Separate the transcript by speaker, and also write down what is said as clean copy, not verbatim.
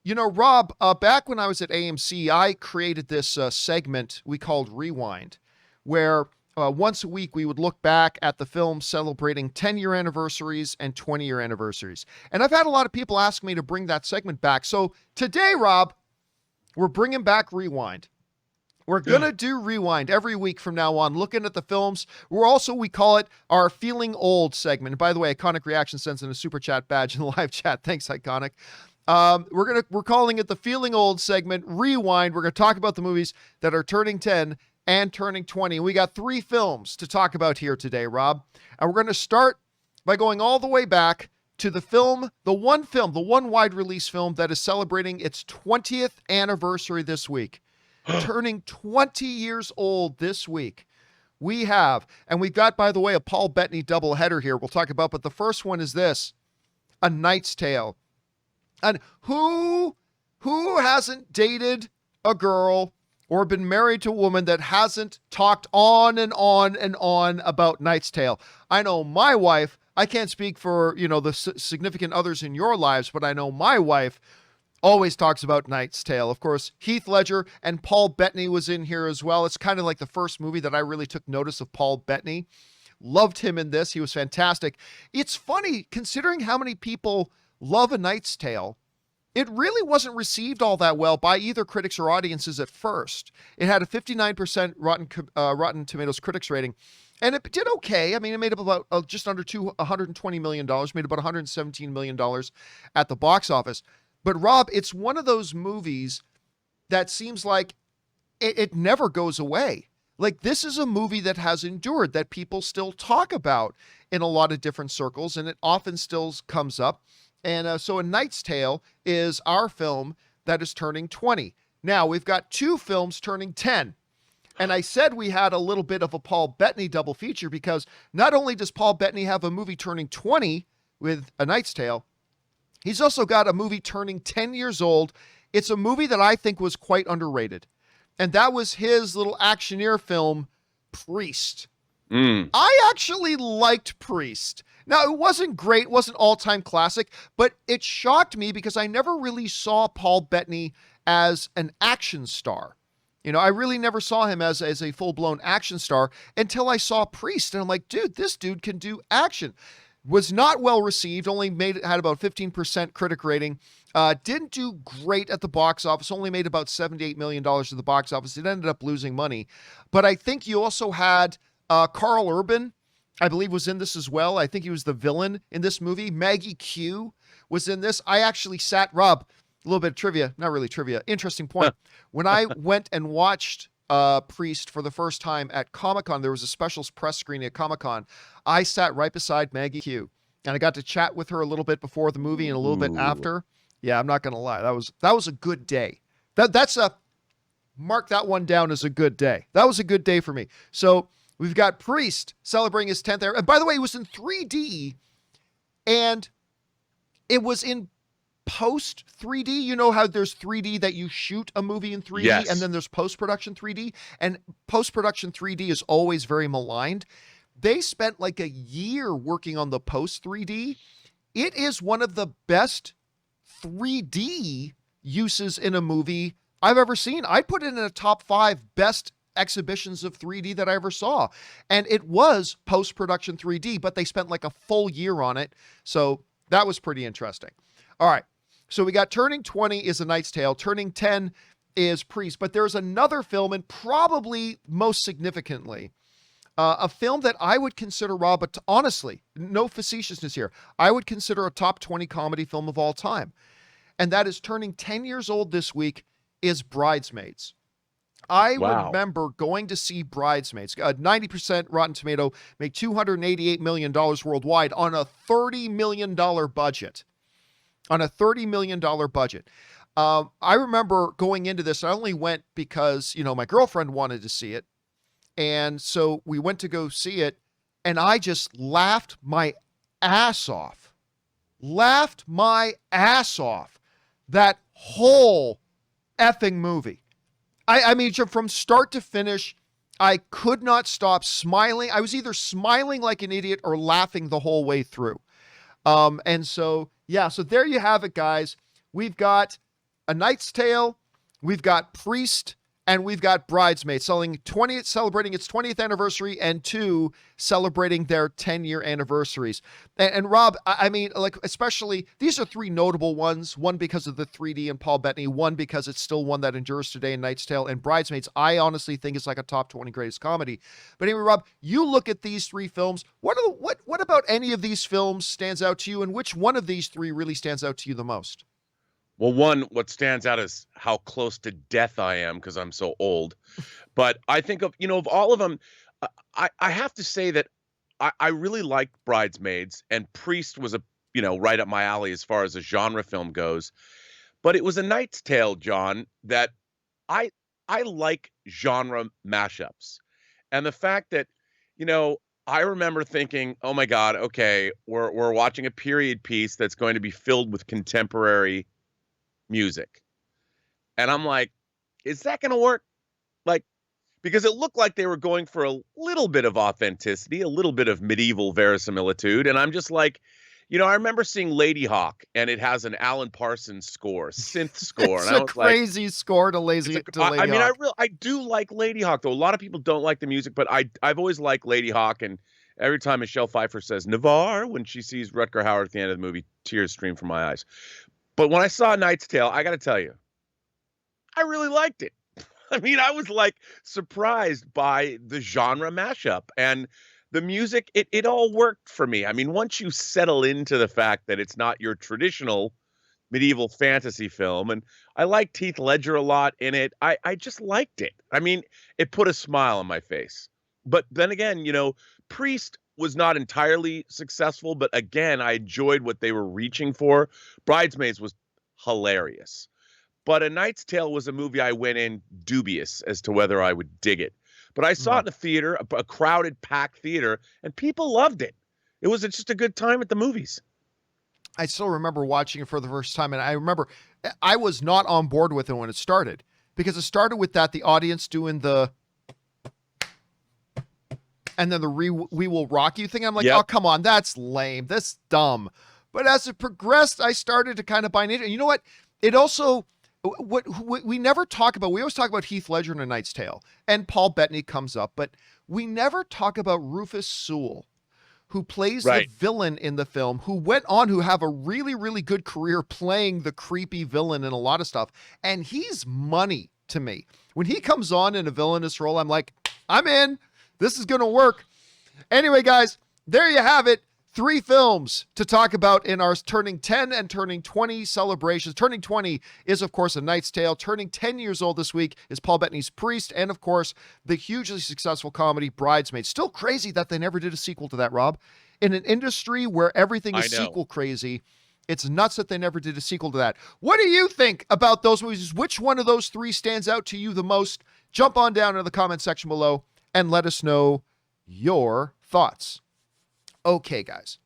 Speaker 1: You know, Rob, back when I was at AMC, I created this segment we called Rewind, where once a week we would look back at the films celebrating 10-year anniversaries and 20-year anniversaries. And I've had a lot of people ask me to bring that segment back. So today, Rob, we're bringing back Rewind. We're going to do Rewind every week from now on, looking at the films. We call it our Feeling Old segment. And by the way, Iconic Reaction sends in a super chat badge in the live chat. Thanks, Iconic. We're calling it the Feeling Old segment, Rewind. We're going to talk about the movies that are turning 10 and turning 20. And we got 3 films to talk about here today, Rob. And we're going to start by going all the way back to the one wide release film that is celebrating its 20th anniversary this week. Turning 20 years old this week. We've got, by the way, a Paul Bettany doubleheader here we'll talk about, but the first one is this, A Knight's Tale. And who hasn't dated a girl or been married to a woman that hasn't talked on and on and on about Knight's Tale? I know my wife, I can't speak for, the significant others in your lives, but I know my wife always talks about Knight's Tale. Of course, Heath Ledger and Paul Bettany was in here as well. It's kind of like the first movie that I really took notice of Paul Bettany. Loved him in this. He was fantastic. It's funny, considering how many people love A Knight's Tale, it really wasn't received all that well by either critics or audiences at first. It had a 59% Rotten Tomatoes critics rating, and it did okay. I mean, it made up about just under $120 million, made about $117 million at the box office. But Rob, it's one of those movies that seems like it never goes away. Like, this is a movie that has endured, that people still talk about in a lot of different circles, and it often still comes up. And so A Knight's Tale is our film that is turning 20. Now, we've got 2 films turning 10. And I said we had a little bit of a Paul Bettany double feature because not only does Paul Bettany have a movie turning 20 with A Knight's Tale, he's also got a movie turning 10 years old. It's a movie that I think was quite underrated. And that was his little actioneer film, Priest. I actually liked Priest. Now, it wasn't great, it wasn't all-time classic, but it shocked me because I never really saw Paul Bettany as an action star. I really never saw him as a full-blown action star until I saw Priest. And I'm like, dude, this dude can do action. Was not well received, had about 15% critic rating. Didn't do great at the box office, only made about $78 million at the box office. It ended up losing money. But I think you also had Carl Urban, I believe, was in this as well. I think he was the villain in this movie. Maggie Q was in this. I actually sat, Rob, a little bit of trivia, not really trivia, interesting point. When I went and watched Priest for the first time at Comic-Con, there was a special press screening at Comic-Con. I sat right beside Maggie Q, and I got to chat with her a little bit before the movie and a little bit after. Yeah, I'm not going to lie. That was a good day. Mark that one down as a good day. That was a good day for me. So we've got Priest celebrating his 10th anniversary. And by the way, it was in 3D, and it was in post 3D. You know how there's 3D that you shoot a movie in 3D,
Speaker 2: Yes.
Speaker 1: and then there's post-production 3D, and post-production 3D is always very maligned. They spent like a year working on the post 3D. It is one of the best 3D uses in a movie I've ever seen. I'd put it in a top 5 best exhibitions of 3D that I ever saw. And it was post-production 3D, but they spent like a full year on it. So that was pretty interesting. All right. So we got turning 20 is A Knight's Tale. Turning 10 is Priest. But there's another film, and probably most significantly, a film that I would consider, Rob, but honestly, no facetiousness here, I would consider a top 20 comedy film of all time. And that is turning 10 years old this week, is Bridesmaids. I remember going to see Bridesmaids, 90% Rotten Tomato, made $288 million worldwide on a $30 million budget. On a $30 million budget. I remember going into this, I only went because, my girlfriend wanted to see it. And so we went to go see it, and I just laughed my ass off. That whole effing movie. I mean, from start to finish, I could not stop smiling. I was either smiling like an idiot or laughing the whole way through. And so, yeah, so there you have it, guys. We've got A Knight's Tale, we've got Priest, and we've got Bridesmaids celebrating its 20th anniversary, and 2 celebrating their 10-year anniversaries. And Rob, I mean, like, especially, these are 3 notable ones. One because of the 3D and Paul Bettany, one because it's still one that endures today in Knight's Tale, and Bridesmaids, I honestly think is like a top 20 greatest comedy. But anyway, Rob, you look at these 3 films. What about any of these films stands out to you, and which one of these 3 really stands out to you the most?
Speaker 2: Well, one, what stands out is how close to death I am because I'm so old. But I think of all of them, I have to say that I really liked Bridesmaids, and Priest was right up my alley as far as a genre film goes. But it was A Knight's Tale, John, that I like genre mashups. And the fact that, I remember thinking, oh my God, okay, we're watching a period piece that's going to be filled with contemporary music. And I'm like, is that going to work? Like, because it looked like they were going for a little bit of authenticity, a little bit of medieval verisimilitude. And I'm just like, I remember seeing Lady Hawk, and it has an Alan Parsons score, synth score.
Speaker 1: It's
Speaker 2: and I
Speaker 1: a
Speaker 2: was
Speaker 1: crazy score to Lady Hawk.
Speaker 2: I do like Lady Hawk, though. A lot of people don't like the music, but I've always liked Lady Hawk. And every time Michelle Pfeiffer says Navarre when she sees Rutger Hauer at the end of the movie, tears stream from my eyes. But when I saw Knight's Tale, I got to tell you, I really liked it. I mean, I was like surprised by the genre mashup, and the music. It all worked for me. I mean, once you settle into the fact that it's not your traditional medieval fantasy film, and I liked Heath Ledger a lot in it. I just liked it. I mean, it put a smile on my face. But then again, Priest was not entirely successful, but again, I enjoyed what they were reaching for. Bridesmaids was hilarious. But A Knight's Tale was a movie I went in dubious as to whether I would dig it. But I saw it in a theater, a crowded, packed theater, and people loved it. It was just a good time at the movies.
Speaker 1: I still remember watching it for the first time, and I remember I was not on board with it when it started, because it started with the audience doing the and then the We Will Rock You thing. I'm like, Oh, come on, that's lame. That's dumb. But as it progressed, I started to kind of buy into it. And you know what? It also, what we never talk about, we always talk about Heath Ledger in A Knight's Tale, and Paul Bettany comes up, but we never talk about Rufus Sewell, who plays the villain in the film, who went on to have a really, really good career playing the creepy villain in a lot of stuff. And he's money to me. When he comes on in a villainous role, I'm like, I'm in. This is going to work. Anyway, guys, there you have it. 3 films to talk about in our turning 10 and turning 20 celebrations. Turning 20 is, of course, A Knight's Tale. Turning 10 years old this week is Paul Bettany's Priest. And, of course, the hugely successful comedy Bridesmaids. Still crazy that they never did a sequel to that, Rob. In an industry where everything is sequel crazy, it's nuts that they never did a sequel to that. What do you think about those movies? Which one of those 3 stands out to you the most? Jump on down into the comment section below and let us know your thoughts. Okay, guys,